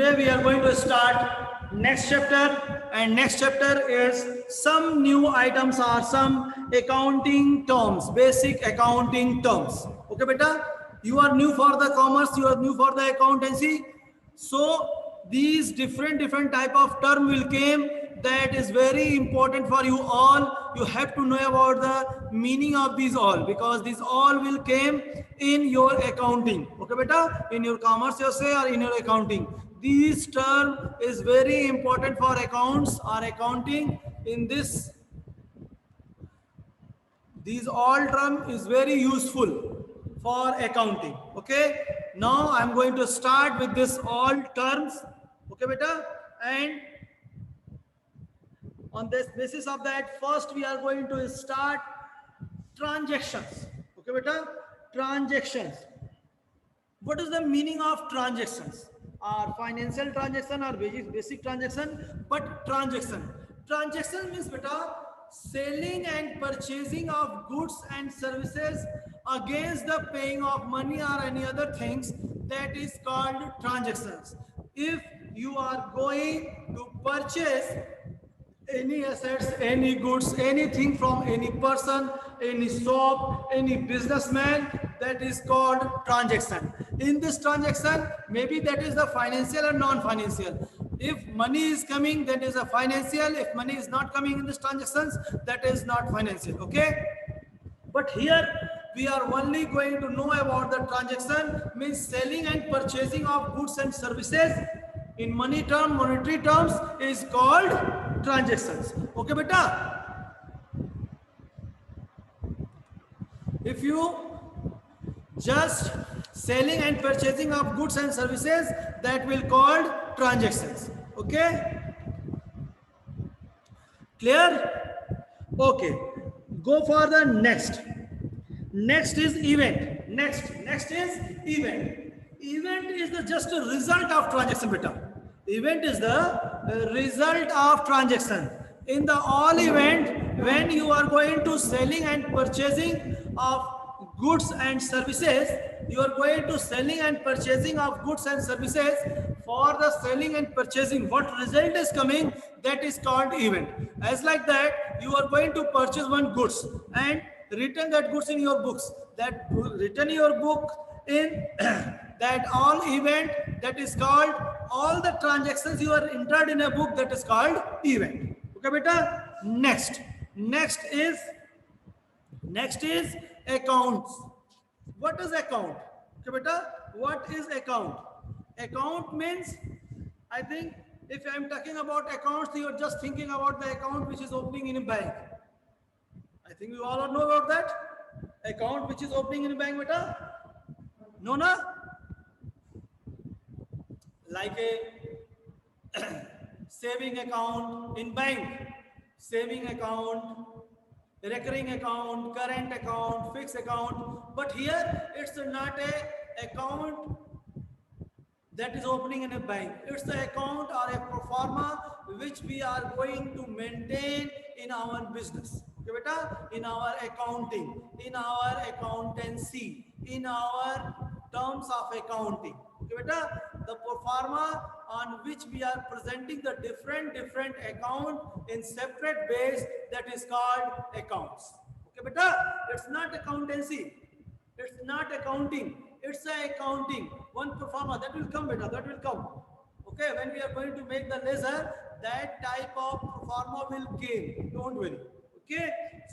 Today we are going to start next chapter, and next chapter is some new items or some accounting terms, basic accounting terms. Okay, beta? You are new for the commerce, you are new for the accountancy. So these different type of term will came, that is very important for you all. You have to know about the meaning of these all, because these all will came in your accounting. Okay, beta? In your commerce you say, or in your accounting. This term is very important for accounts or accounting. In this, these all term is very useful for accounting. Okay, now I'm going to start with this all terms. Okay, beta? And on this basis of that, first we are going to start transactions. Okay, beta? Transactions. What is the meaning of transactions? Or financial transaction or basic transaction, but transaction. Transaction means, beta, selling and purchasing of goods and services against the paying of money or any other things, that is called transactions. If you are going to purchase any assets, any goods, anything from any person, any shop, any businessman, that is called transaction. In this transaction, maybe that is the financial or non-financial. If money is coming, that is a financial. If money is not coming in these transactions, that is not financial. Okay? But here we are only going to know about the transaction, means selling and purchasing of goods and services in money term, monetary terms, is called transactions. Okay, beta? If you just selling and purchasing of goods and services, that will called transactions. Okay, clear? Okay, go for the next. Next is event. Next is event. Event is the just a result of transaction, beta. Event is the result of transaction. In the all event, when you are going to selling and purchasing of goods and services, you are going to selling and purchasing of goods and services. For the selling and purchasing, what result is coming, that is called event. As like that, you are going to purchase one goods and return that goods in your books. That return your book in that all event, that is called, all the transactions you are entered in a book, that is called event. Okay, beta? Next is accounts. What is account? Okay, beta? What is account? Account means, I think if I am talking about accounts, you are just thinking about the account which is opening in a bank. I think you all know about that account which is opening in a bank, beta. No, na? Like a saving account in bank, saving account, recurring account, current account, fixed account. But here it's not a account that is opening in a bank. It's the account or a pro forma which we are going to maintain in our business. Okay, beta? In our accounting, in our accountancy, in our terms of accounting. Okay, beta? The pro forma on which we are presenting the different account in separate base, that is called accounts. Okay, beta? It's not accountancy. It's not accounting. It's a accounting. One pro forma that will come, beta. That will come. Okay, when we are going to make the ledger, that type of pro forma will came. Don't worry. Okay,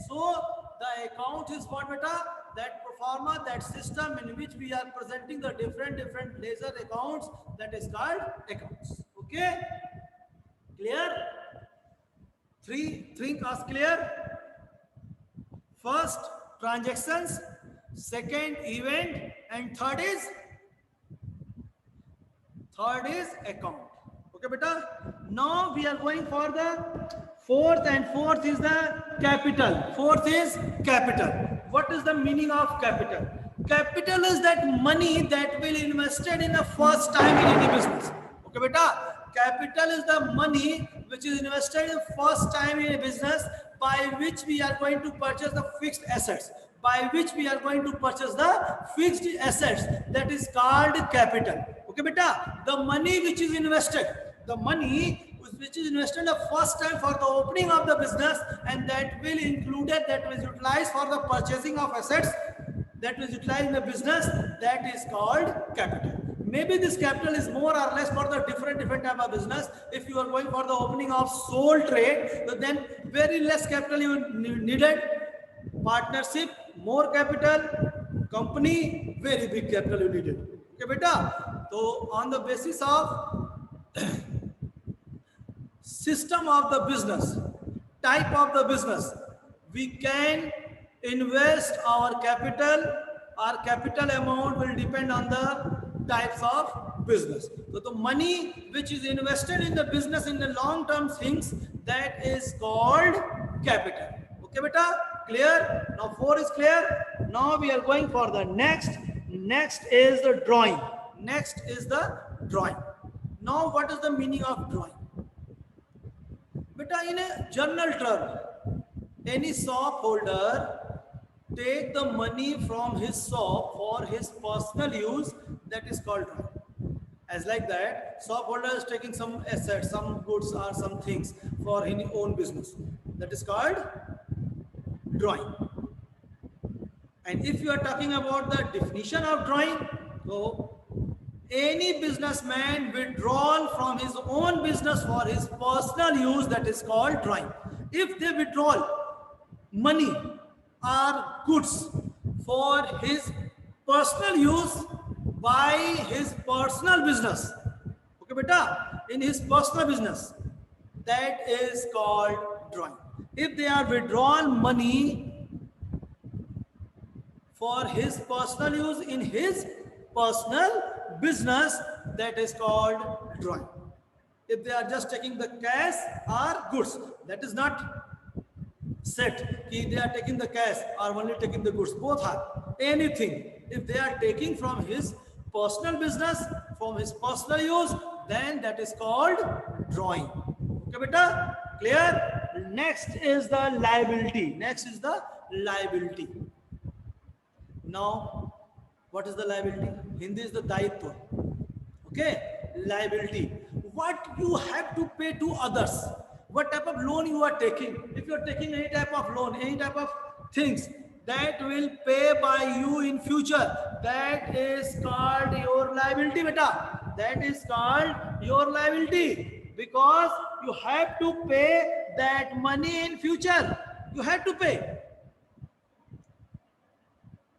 so the account is what, beta? That pro forma, that system in which we are presenting the different ledger accounts, that is called accounts. Okay, clear? Three things are clear. First, transactions. Second, event. And third is account. Okay, beta? Now we are going for the fourth, and fourth is the capital. Fourth is capital. What is the meaning of capital? Capital is that money that will invested in the first time in any business. Okay, beta? Capital is the money which is invested in first time in a business, by which we are going to purchase the fixed assets. By which we are going to purchase the fixed assets, that is called capital. Okay, beta, the money which is invested, the money which is invested the first time for the opening of the business, and that will included, that was utilized for the purchasing of assets, that was utilized in the business, that is called capital. Maybe this capital is more or less for the different type of business. If you are going for the opening of sole trade, so then very less capital you needed. Partnership, more capital. Company, very big capital you needed. Okay, beta. So on the basis of system of the business, type of the business, we can invest our capital. Our capital amount will depend on the types of business. So the money which is invested in the business in the long term things, that is called capital. Okay, beta, clear? Now 4 is clear. Now we are going for the next. Next is the drawing. Next is the drawing. Now what is the meaning of drawing? Beta, in a general term, any shop holder take the money from his shop for his personal use, that is called drawing. As like that, shop holder is taking some assets, some goods or some things for his own business, that is called drawing. And if you are talking about the definition of drawing, so any businessman withdrawal from his own business for his personal use, that is called drawing. If they withdraw money or goods for his personal use by his personal business, okay beta, in his personal business, that is called drawing. If they are withdrawn money for his personal use in his personal business, that is called drawing. If they are just taking the cash or goods, that is not set. If they are taking the cash or only taking the goods, both are anything. If they are taking from his personal business, from his personal use, then that is called drawing. Okay, beta, clear? Next is the liability. Next is the liability. Now, what is the liability? Hindi is the daitva. Okay, liability. What you have to pay to others. What type of loan you are taking. If you are taking any type of loan, any type of things that will pay by you in future, that is called your liability, beta. That is called your liability, because you have to pay that money in future. You have to pay.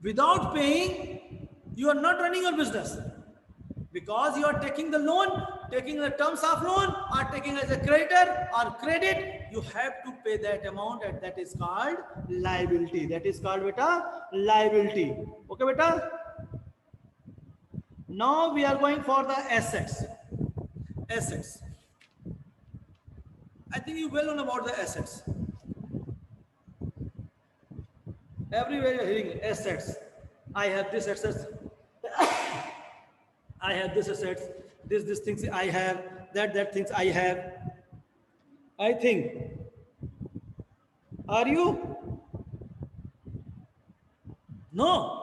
Without paying, you are not running your business, because you are taking the loan, taking the terms of loan, or taking as a creditor or credit, you have to pay that amount, and that is called liability. That is called, beta, liability. Okay, beta? Now we are going for the assets. Assets. I think you well know about the assets. Everywhere you are hearing assets. I have this assets. I have this assets. This things I have. That things I have. I think. Are you? No.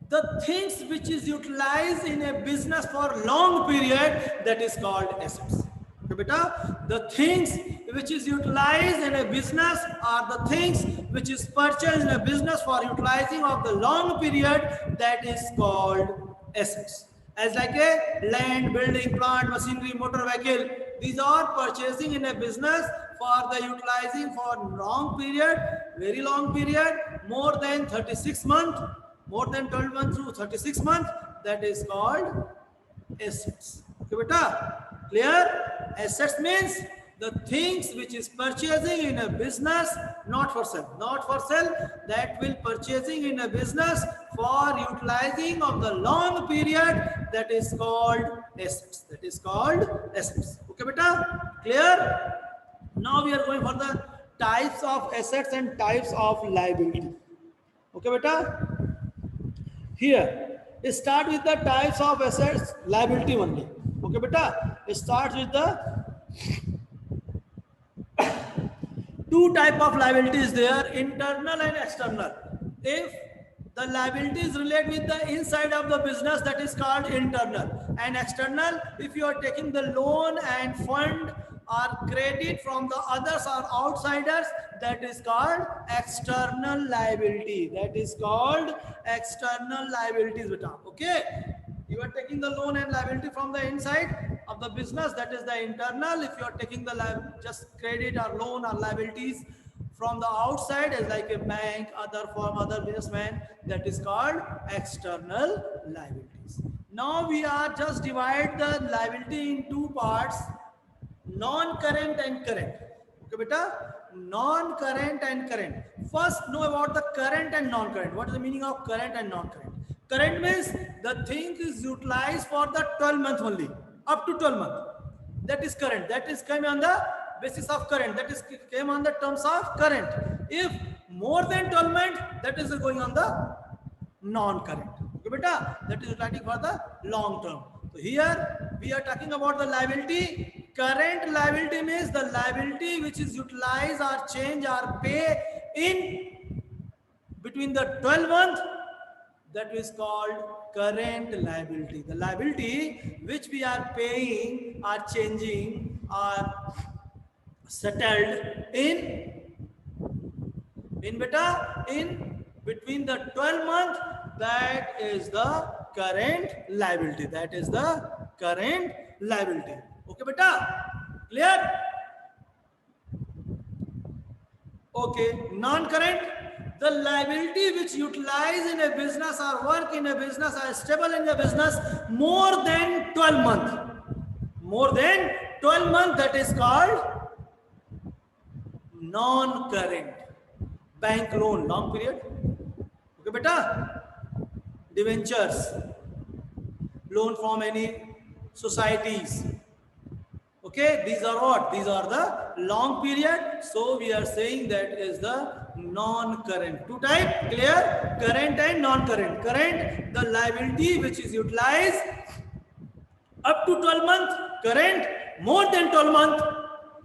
The things which is utilized in a business for long period, that is called assets. Okay, beta? The things which is utilized in a business are the things which is purchased in a business for utilizing of the long period, that is called assets. As like a land, building, plant, machinery, motor vehicle, these are purchasing in a business for the utilizing for long period, very long period, more than 36 months, more than 12 months to 36 months, that is called assets. Okay, beta? Clear? Assets means the things which is purchasing in a business, not for sale. Not for sale, that will purchasing in a business for utilizing of the long period, that is called assets. That is called assets. Okay, beta? Clear? Now we are going for the types of assets and types of liability. Okay, beta? Here, start with the types of assets, liability only. Okay, beta? Start with the two type of liability is there, internal and external. If The liabilities relate with the inside of the business, that is called internal. And external, if you are taking the loan and fund or credit from the others or outsiders, that is called external liability. That is called external liabilities, beta. Okay, you are taking the loan and liability from the inside of the business, that is the internal. If you are taking the just credit or loan or liabilities from the outside, as like a bank, other firm, other businessman, that is called external liabilities. Now we are just divide the liability in two parts, non-current and current. Okay, beta, non-current and current. First, know about the current and non-current. What is the meaning of current and non-current? Current means the thing is utilized for the 12 month only, up to 12 month. That is current. That is came on the basis of current. That is came on the terms of current. If more than 12 months, that is going on the non-current. Okay, beta, that is writing for the long term. So here we are talking about the liability. Current liability means the liability which is utilized or change or pay in between the 12 months, that is called current liability. The liability which we are paying or changing or settled in beta in between the 12 month, that is the current liability. That is the current liability. Okay, beta, clear? Okay, non-current, the liability which utilize in a business or work in a business or stable in a business more than 12 months. More than 12 months, that is called non-current. Bank loan, long period. Okay, beta, debentures, loan from any societies. Okay, these are what? These are the long period. So we are saying that is the non-current. Two type, clear? Current and non-current. Current, the liability which is utilized up to 12 months. Current, more than 12 months,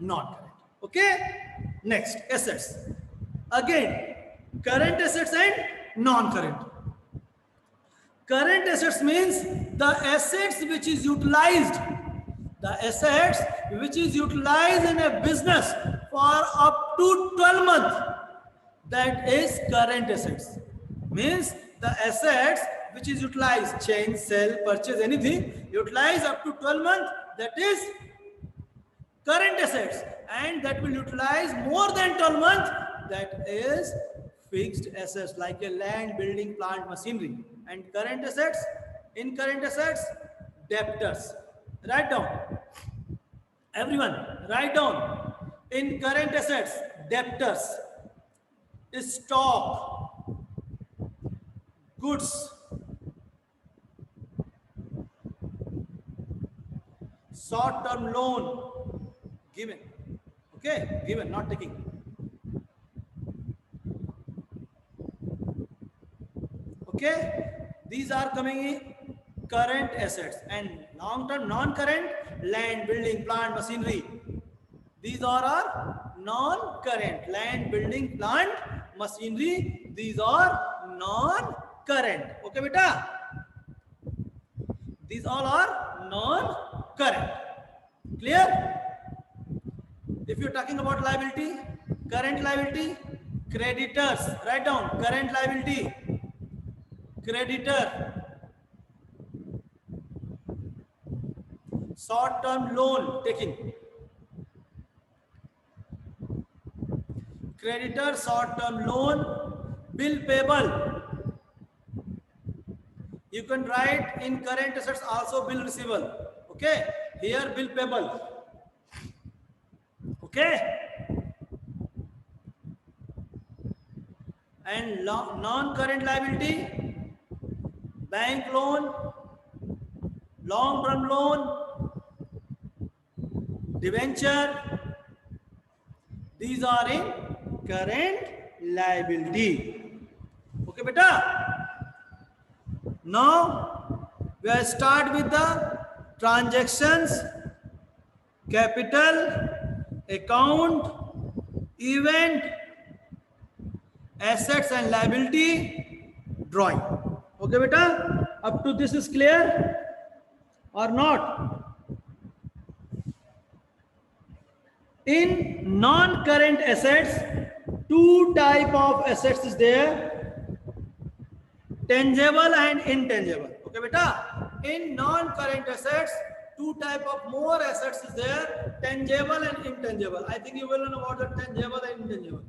non-current. Okay, next, assets. Again, current assets and non-current. Current assets means the assets which is utilized. The assets which is utilized in a business for up to 12 months, that is current assets. Means the assets which is utilized, change, sell, purchase, anything, utilized up to 12 months, that is current assets. And that will utilize more than 12 months, that is fixed assets like a land, building, plant, machinery. And current assets, in current assets, debtors. Write down. Everyone, write down. In current assets, debtors, stock, goods, short-term loan, given. Okay, given, not taking. Okay, these are coming in current assets. And long-term, non-current, land, building, plant, machinery. These are non-current. Land, building, plant, machinery. These are non-current. Okay, beta? These all are non-current. Clear? If you're talking about liability, current liability, creditors. Write down, current liability, creditor, short-term loan taking, creditor, short-term loan, bill payable. You can write in current assets also bill receivable. Okay, here bill payable. Okay, and non-current liability, bank loan, long-term loan, debenture. These are in current liability. Okay, beta? Now we will start with the transactions, capital, account, event, assets and liability, drawing. Okay beta, up to this is clear or not? In non-current assets, two type of assets is there, tangible and intangible. Okay beta, in non-current assets, two type of more assets is there, tangible and intangible. I think you will know about the tangible and intangible.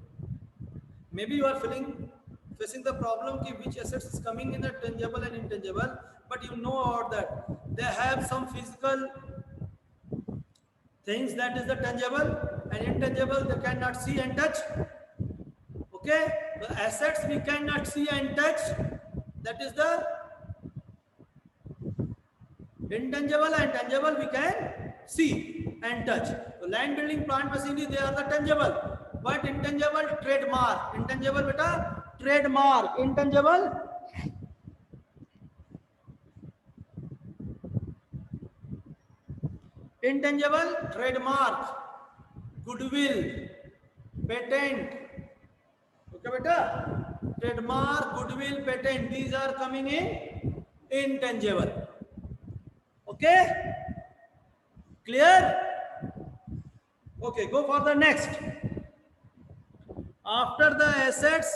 Maybe you are facing the problem ki which assets is coming in the tangible and intangible, but you know about that. They have some physical things, that is the tangible, and intangible they cannot see and touch. Okay, the assets we cannot see and touch, that is the intangible, and tangible we can see and touch. So land, building, plant, machinery, they are the tangible. But intangible, trademark. Intangible beta, trademark. Intangible, trademark, goodwill, patent. Okay beta, trademark, goodwill, patent, these are coming in intangible. Okay, clear? Okay, go for the next. After the assets,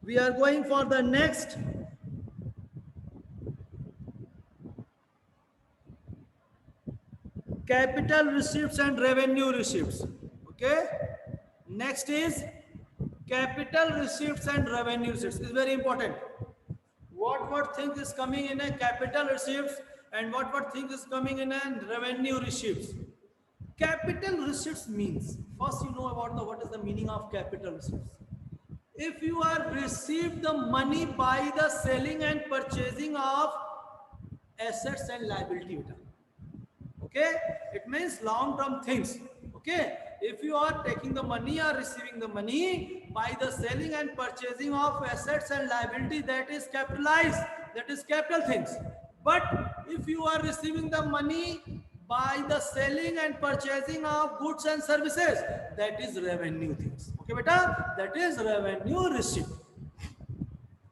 we are going for the next. Capital receipts and revenue receipts. Okay, next is capital receipts and revenue receipts. Is very important. What thing is coming in a capital receipts and what thing is coming in a revenue receipts. Capital receipts means, first you know about what is the meaning of capital receipts. If you are received the money by the selling and purchasing of assets and liability, okay, it means long term things. Okay, if you are taking the money or receiving the money by the selling and purchasing of assets and liability, that is capitalized, that is capital things. But if you are receiving the money by the selling and purchasing of goods and services, that is revenue things. Okay beta, that is revenue receipt.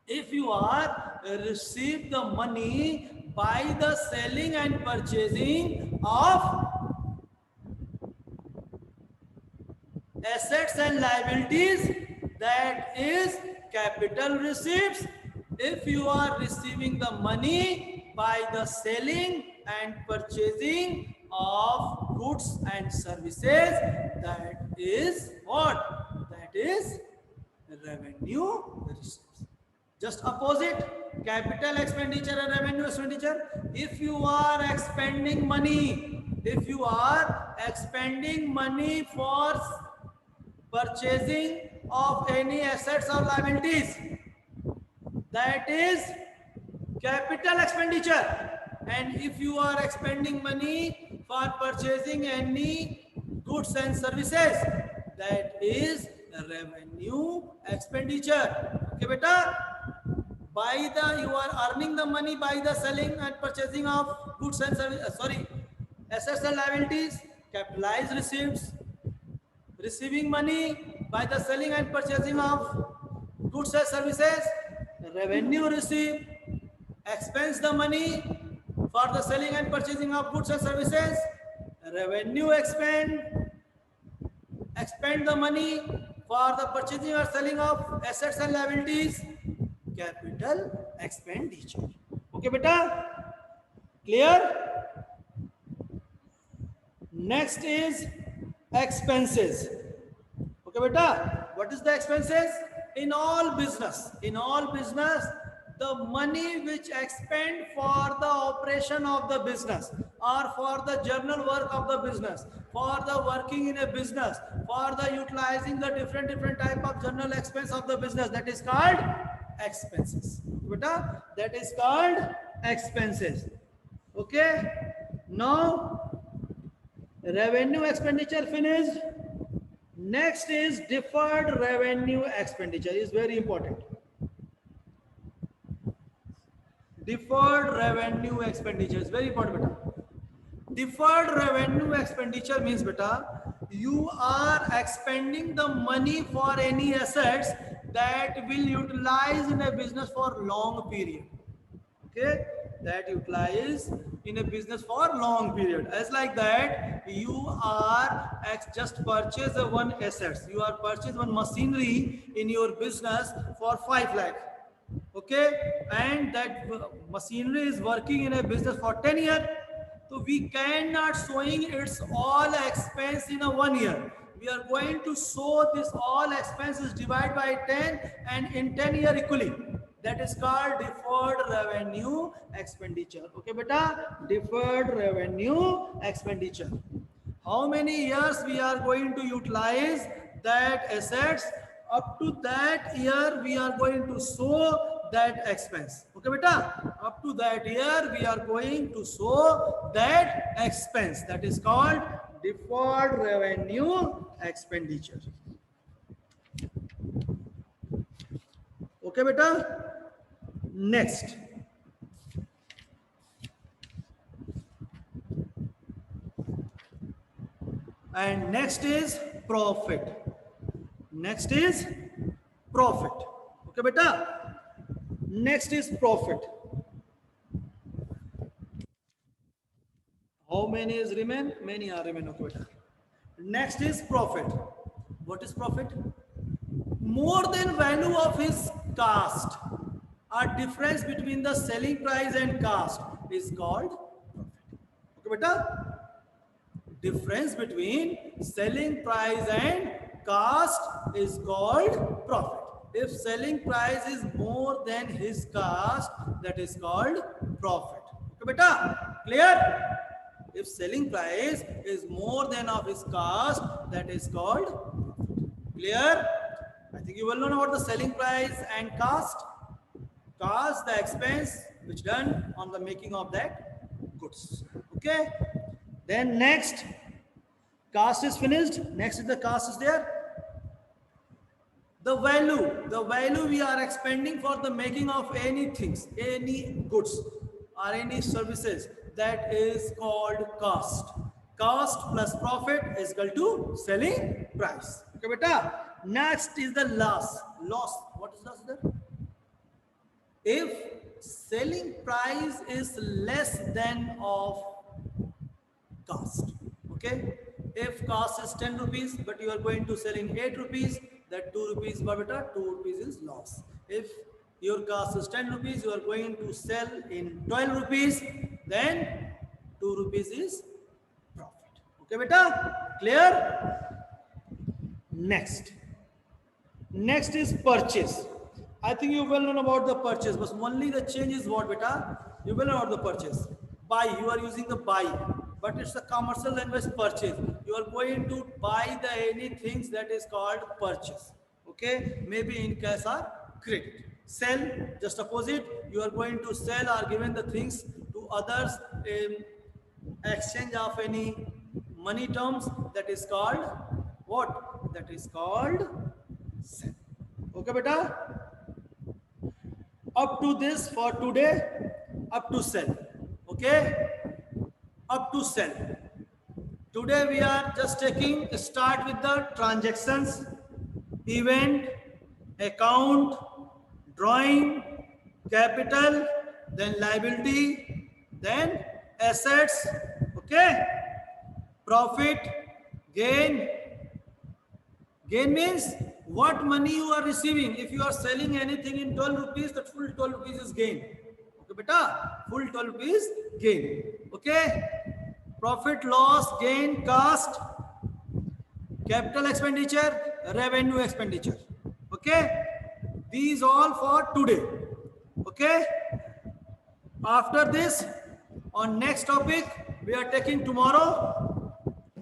If you are received the money by the selling and purchasing of assets and liabilities, that is capital receipts. If you are receiving the money by the selling and purchasing of goods and services, that is what? That is revenue receipts. Just opposite, capital expenditure and revenue expenditure. If you are expending money, if you are expending money for purchasing of any assets or liabilities, that is capital expenditure. And if you are expending money for purchasing any goods and services, that is revenue expenditure. Okay beta, you are earning the money by the selling and purchasing of goods and services, assets and liabilities, capitalized receipts. Receiving money by the selling and purchasing of goods and services, revenue receipt. Expense the money for the selling and purchasing of goods and services, revenue expend. Expend the money for the purchasing or selling of assets and liabilities, capital expenditure. Okay beta, clear? Next is expenses. Okay beta, what is the expenses? In all business, the money which expend for the operation of the business, or for the general work of the business, for the working in a business, for the utilizing the different type of general expense of the business, that is called expenses. Beta, that is called expenses. Okay, now revenue expenditure finished. Next is deferred revenue expenditure, is very important. Deferred revenue expenditure is very important beta. Deferred revenue expenditure means beta, you are expending the money for any assets that will utilize in a business for long period. Okay, that utilize in a business for long period. As like that, you are just purchase one assets. You are purchase one machinery in your business for 5 lakh. Okay, and that machinery is working in a business for 10 years. So we cannot showing its all expense in a 1 year. We are going to show this all expenses divided by 10 and in 10 year equally. That is called deferred revenue expenditure. Okay, beta, deferred revenue expenditure. How many years we are going to utilize that assets? Up to that year we are going to show that expense. Okay, beta, up to that year we are going to show that expense. That is called deferred revenue expenditure. Okay, beta. Next, and next is profit. Next is profit. Okay, beta. Next is profit. How many is remain? Many are remain. Okay, beta. Next is profit. What is profit? More than value of his cost. A difference between the selling price and cost is called profit. Okay, beta? Difference between selling price and cost is called profit. If selling price is more than his cost, that is called profit. Okay, beta? Clear? If selling price is more than of his cost, that is called profit. Clear? I think you will know about the selling price and cost. Cost, the expense which done on the making of that goods. Okay. Then next, cost is finished. Next is the cost is there. The value we are expending for the making of any things, any goods or any services, that is called cost. Cost plus profit is equal to selling price. Okay, beta. Next is the loss. Loss. What is loss there? If selling price is less than of cost. Okay. If cost is 10 rupees, but you are going to sell in 8 rupees, that 2 rupees, beta, 2 rupees is loss. If your cost is 10 rupees, you are going to sell in 12 rupees, then 2 rupees is profit. Okay, beta? Clear? Next. Next is purchase. I think you will know about the purchase, but only the change is what, beta? You will know about the purchase. Buy, you are using the buy, but it's a commercial language purchase. You are going to buy the any things, that is called purchase. Okay, maybe in cash or credit. Sell, just opposite. You are going to sell or given the things to others in exchange of any money terms. That is called what? That is called sell. Okay, beta. Up to this for today, up to sell. Okay, up to sell. Today we are just taking start with the transactions, event, account, drawing, capital, then liability, then assets. Okay, profit, gain. Gain means what money you are receiving. If you are selling anything in 12 rupees, that full 12 rupees is gain. Okay, beta, full 12 rupees gain. Okay, profit, loss, gain, cost, capital expenditure, revenue expenditure. Okay, these all for today. Okay, after this, on next topic, we are taking tomorrow.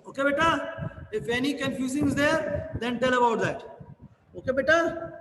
Okay, beta. If any confusion is there, then tell about that. Okay, beta.